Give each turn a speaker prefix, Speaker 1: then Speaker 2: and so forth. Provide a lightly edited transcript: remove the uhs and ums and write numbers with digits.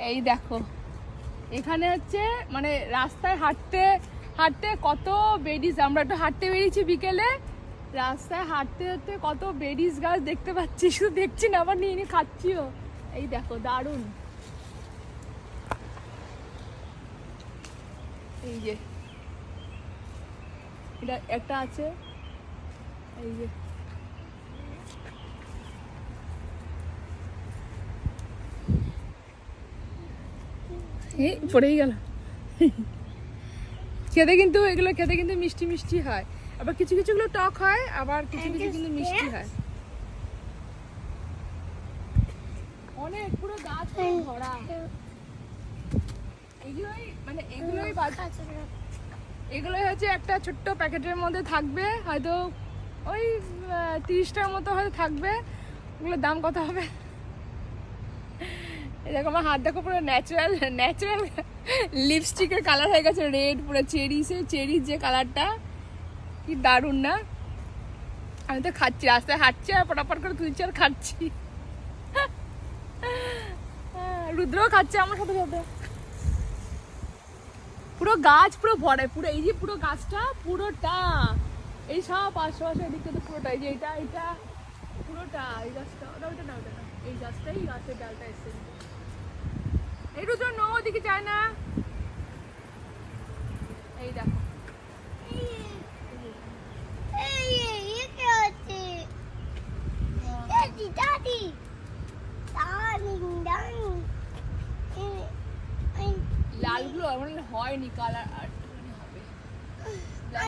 Speaker 1: এই দেখো এখানে হচ্ছে মানে রাস্তায় হাঁটতে হাঁটতে কত বেডিস, আমরা একটু হাঁটতে বেরিয়েছি বিকেলে, রাস্তায় হাঁটতে হাঁটতে কত বেডিস গাছ দেখতে পাচ্ছি, শুধু দেখছি না আবার নিয়ে নিয়ে খাচ্ছিও। এই দেখো দারুণ, এই যে এটা একটা আছে, এই যে এই পড়েই গেল। খেতে কিন্তু এগুলো খেতে কিন্তু মিষ্টি মিষ্টি হয়, আবার কিছু কিছুগুলো টক হয়, আবার কিছু কিছু কিন্তু মিষ্টি হয়। অনেক পুরো গাছ ভরা, এগুলোই মানে এগুলোই হচ্ছে একটা ছোট্ট প্যাকেটের মধ্যে থাকবে, হয়তো ওই 30টার মতো হয়তো থাকবে। ওগুলোর দাম কত হবে? দেখো আমার হাত দেখো, পুরো ন্যাচারাল ন্যাচারাল লিপস্টিকের কালার হয়ে গেছে রেড, পুরো চেরির যে কালারটা, কি দারুণ না? আমি তো খাচ্ছি, রাস্তায় হাঁটছি আর পটাপট করে তুলছি আর খাচ্ছি। রুদ্রও খাচ্ছে আমার সাথে সাথে। পুরো গাছ পুরো ভরে, পুরো এই যে পুরো গাছটা পুরোটা, এই সব আশেপাশে এদিকে তো পুরোটা, এই যে এটা এটা পুরোটা, এই গাছটা ওটা না, এই গাছটাই, গাছের ডালটা এসে এই রুদ্র নো ওদিকে যায় না। এই দেখো লালগুলো এমন হয়নি, কালার আর হবে।